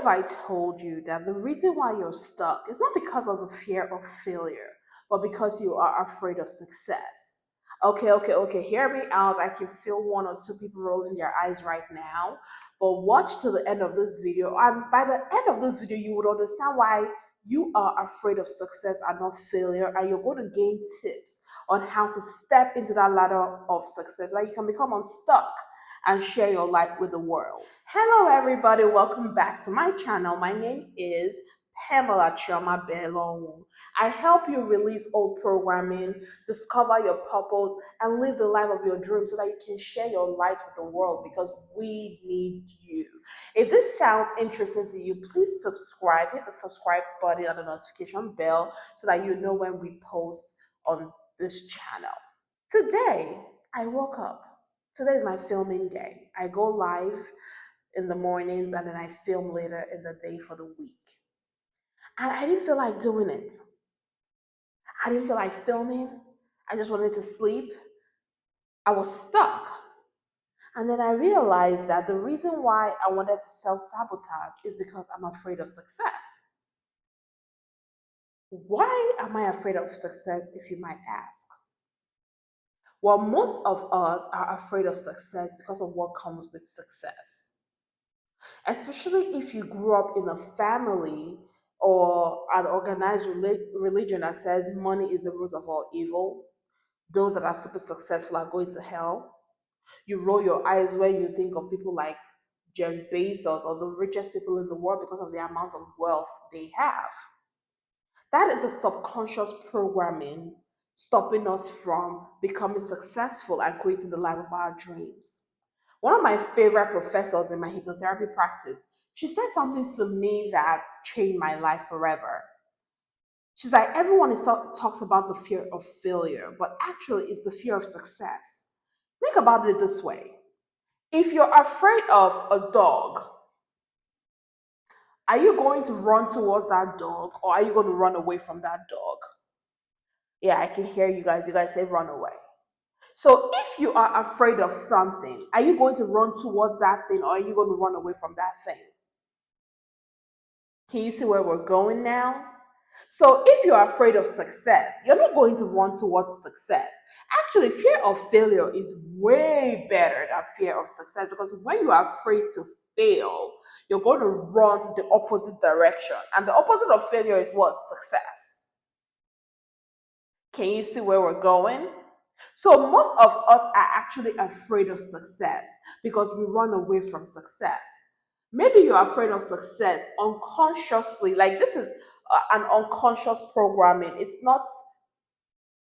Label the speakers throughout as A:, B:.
A: if I told you that the reason why you're stuck is not because of the fear of failure, but because you are afraid of success? Okay, hear me out. I can feel one or two people rolling their eyes right now, but watch till the end of this video. And by the end of this video, you would understand why you are afraid of success and not failure, and you're going to gain tips on how to step into that ladder of success, where you can become unstuck and share your light with the world. Hello, everybody. Welcome back to my channel. My name is Pamela Chioma Belong. I help you release old programming, discover your purpose, and live the life of your dreams so that you can share your light with the world, because we need you. If this sounds interesting to you, please subscribe. Hit the subscribe button and the notification bell so that you know when we post on this channel. Today, I woke up. Today is my filming day. I go live in the mornings and then I film later in the day for the week. And I didn't feel like doing it. I didn't feel like filming. I just wanted to sleep. I was stuck. And then I realized that the reason why I wanted to self-sabotage is because I'm afraid of success. Why am I afraid of success, if you might ask? Well, most of us are afraid of success because of what comes with success. Especially if you grew up in a family or an organized religion that says money is the root of all evil. Those that are super successful are going to hell. You roll your eyes when you think of people like Jeff Bezos or the richest people in the world because of the amount of wealth they have. That is a subconscious programming stopping us from becoming successful and creating the life of our dreams. One of my favorite professors in my hypnotherapy practice, she said something to me that changed my life forever. She's like, everyone talks about the fear of failure, but actually it's the fear of success. Think about it this way. If you're afraid of a dog, are you going to run towards that dog or are you going to run away from that dog? Yeah, I can hear you guys. You guys say run away. So if you are afraid of something, are you going to run towards that thing or are you going to run away from that thing? Can you see where we're going now? So if you're afraid of success, you're not going to run towards success. Actually, fear of failure is way better than fear of success, because when you are afraid to fail, you're going to run the opposite direction. And the opposite of failure is what? Success. Can you see where we're going? So most of us are actually afraid of success because we run away from success. Maybe you're afraid of success unconsciously. Like, this is an unconscious programming. It's not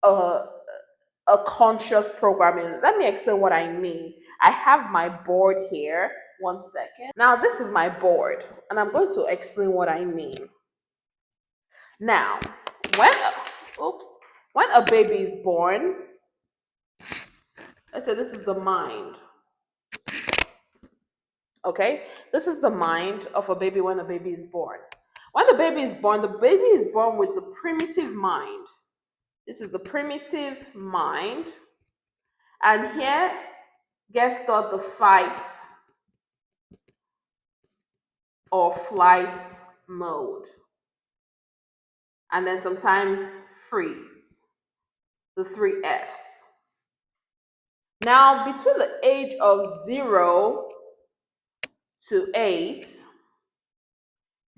A: a, a conscious programming. Let me explain what I mean. I have my board here. One second. Now, this is my board, and I'm going to explain what I mean. Now, when when a baby is born, let's say this is the mind. Okay, this is the mind of a baby when a baby is born. When the baby is born with the primitive mind. This is the primitive mind. And here gets taught the fight or flight mode. And then sometimes freeze, the 3 Fs. Now, between the age of 0 to 8,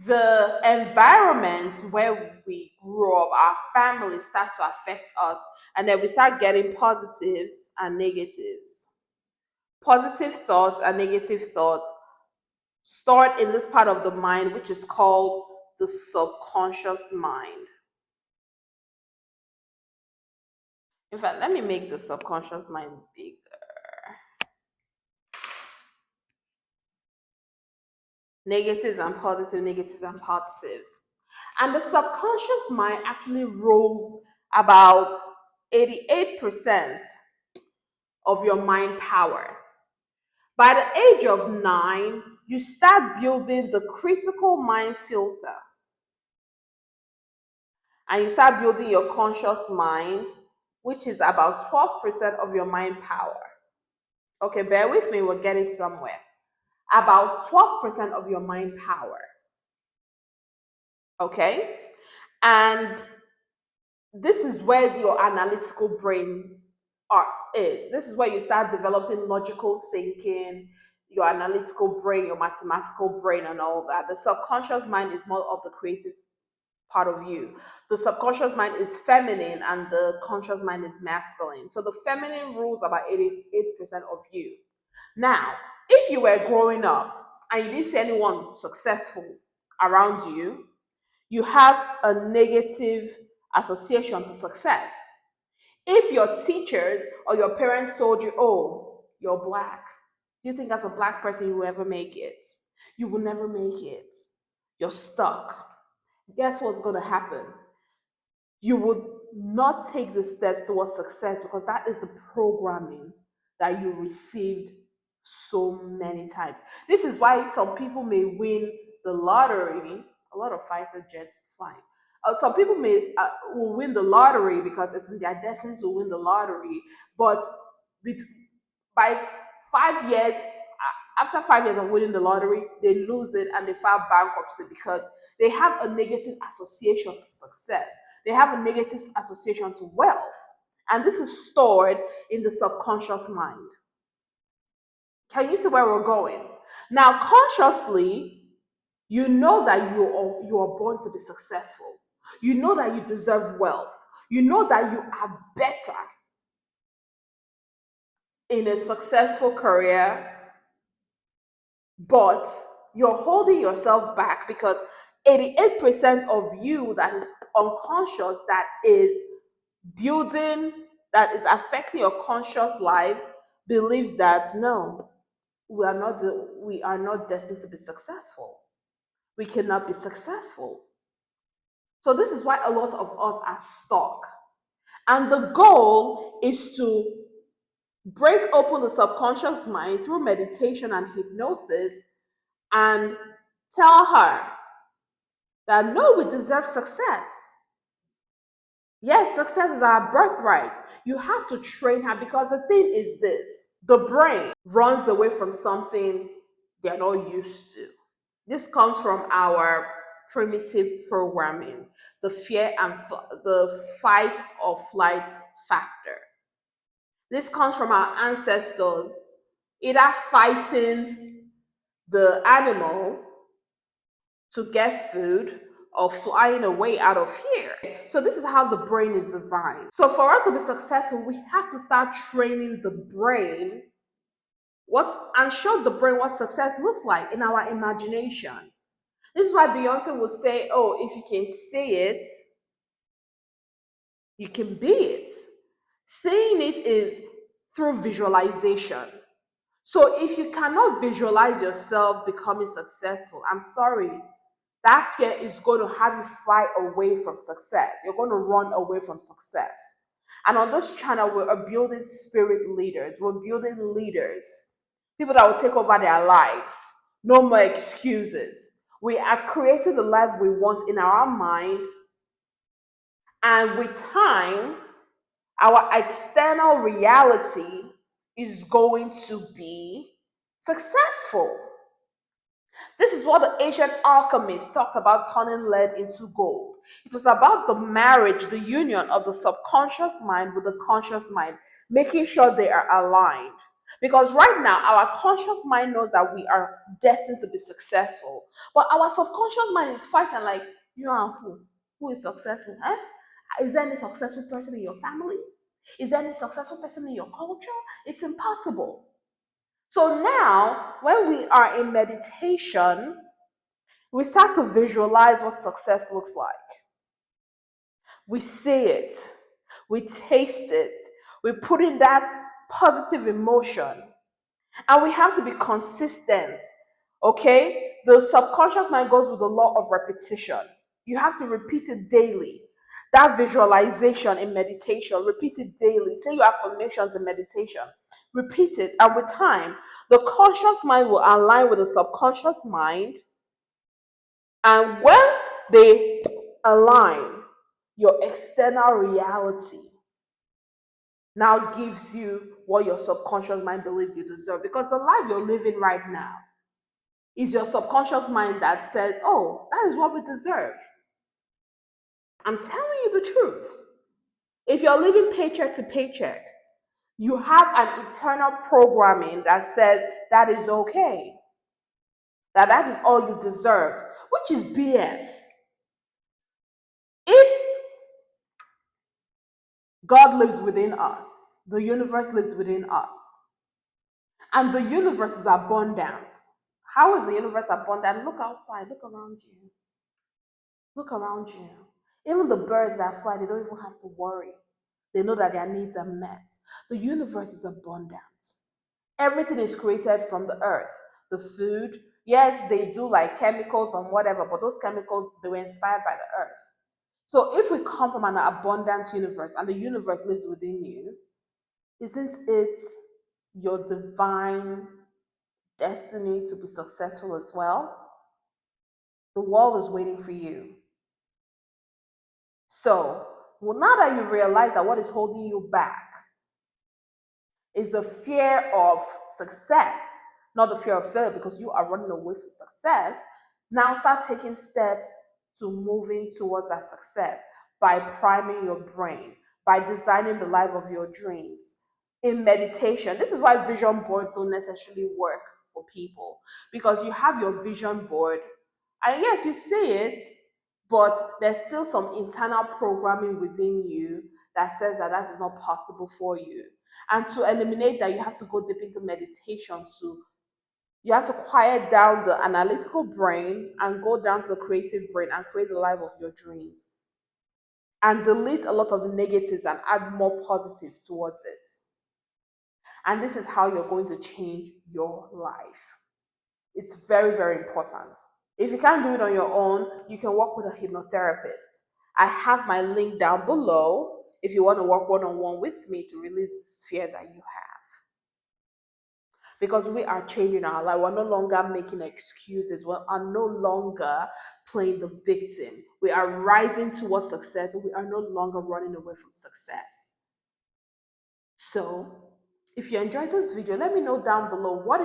A: the environment where we grow up, our family, starts to affect us, and then we start getting positives and negatives. Positive thoughts and negative thoughts stored in this part of the mind, which is called the subconscious mind. In fact, let me make the subconscious mind bigger. Negatives and positives, negatives and positives. And the subconscious mind actually rules about 88% of your mind power. By the age of 9, you start building the critical mind filter. And you start building your conscious mind, which is about 12% of your mind power. Okay, bear with me, we're getting somewhere. About 12% of your mind power. Okay? And this is where your analytical brain are, is. This is where you start developing logical thinking, your analytical brain, your mathematical brain, and all that. The subconscious mind is more of the creative part of you. The subconscious mind is feminine and the conscious mind is masculine. So the feminine rules about 88% of you. Now, if you were growing up and you didn't see anyone successful around you, you have a negative association to success. If your teachers or your parents told you, oh, you're black, do you think as a black person you will ever make it? You will never make it. You're stuck. Guess what's going to happen? You would not take the steps towards success because that is the programming that you received so many times. This is why some people may win the lottery. A lot of fighter jets flying. Some people will win the lottery because it's in their destiny to win the lottery, but with, by 5 years, after 5 years of winning the lottery, they lose it and they file bankruptcy because they have a negative association to success. They have a negative association to wealth. And this is stored in the subconscious mind. Can you see where we're going? Now, consciously, you know that you are born to be successful. You know that you deserve wealth. You know that you are better in a successful career, but you're holding yourself back because 88% of you that is unconscious, that is building, that is affecting your conscious life, believes that no, we are not destined to be successful. We cannot be successful. So this is why a lot of us are stuck. And the goal is to break open the subconscious mind through meditation and hypnosis and tell her that no, we deserve success. Yes, success is our birthright. You have to train her because the thing is this: the brain runs away from something they're not used to. This comes from our primitive programming, the fear and the fight or flight factor. This comes from our ancestors, either fighting the animal to get food or flying away out of fear. So this is how the brain is designed. So for us to be successful, we have to start training the brain and show the brain what success looks like in our imagination. This is why Beyonce will say, oh, if you can see it, you can be it. Seeing it is through visualization. So if you cannot visualize yourself becoming successful, I'm sorry, that fear is going to have you fly away from success. You're going to run away from success. And on this channel, we are building spirit leaders. We're building leaders, people that will take over their lives. No more excuses. We are creating the life we want in our mind. And with time, our external reality is going to be successful. This is what the ancient alchemists talked about, turning lead into gold. It was about the marriage, the union of the subconscious mind with the conscious mind, making sure they are aligned. Because right now, our conscious mind knows that we are destined to be successful. But our subconscious mind is fighting like, you are who? Who is successful? Huh? Is there any successful person in your family? Is there any successful person in your culture? It's impossible. So now, when we are in meditation, we start to visualize what success looks like. We see it, we taste it, we put in that positive emotion, and we have to be consistent. Okay? The subconscious mind goes with the law of repetition. You have to repeat it daily. That visualization in meditation, repeat it daily. Say your affirmations in meditation, repeat it. And with time, the conscious mind will align with the subconscious mind. And once they align, your external reality now gives you what your subconscious mind believes you deserve. Because the life you're living right now is your subconscious mind that says, oh, that is what we deserve. I'm telling you the truth. If you're living paycheck to paycheck, you have an internal programming that says that is okay, that is all you deserve, which is BS. If God lives within us, the universe lives within us, and the universe is abundant. How is the universe abundant? Look outside, look around you. Look around you. Even the birds that fly, they don't even have to worry. They know that their needs are met. The universe is abundant. Everything is created from the earth. The food, yes, they do like chemicals and whatever, but those chemicals, they were inspired by the earth. So if we come from an abundant universe and the universe lives within you, isn't it your divine destiny to be successful as well? The world is waiting for you. So, well, now that you realize that what is holding you back is the fear of success, not the fear of failure, because you are running away from success. Now start taking steps to moving towards that success by priming your brain, by designing the life of your dreams. In meditation, this is why vision boards don't necessarily work for people, because you have your vision board, and yes, you see it, but there's still some internal programming within you that says that that is not possible for you. And to eliminate that, you have to go deep into meditation. To You have to quiet down the analytical brain and go down to the creative brain and create the life of your dreams, and delete a lot of the negatives and add more positives towards it. And this is how you're going to change your life. It's very, very important. If you can't do it on your own, you can work with a hypnotherapist. I have my link down below if you want to work one on one with me to release this fear that you have. Because we are changing our life. We're no longer making excuses. We are no longer playing the victim. We are rising towards success. We are no longer running away from success. So, if you enjoyed this video, let me know down below what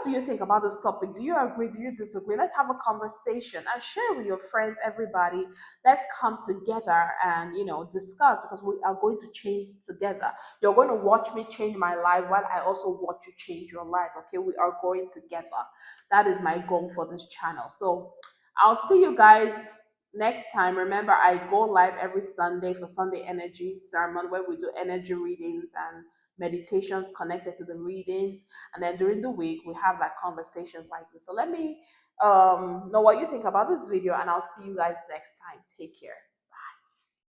A: do you think about this topic? Do you agree? Do you disagree? Let's have a conversation and share with your friends, everybody. Let's come together and discuss, because we are going to change together. You're going to watch me change my life while I also watch you change your life. Okay, we are going together. That is my goal for this channel. So I'll see you guys next time. Remember, I go live every Sunday for Sunday Energy Sermon, where we do energy readings and meditations connected to the readings. And then during the week, we have like conversations like this. So let me know what you think about this video, and I'll see you guys next time. Take care.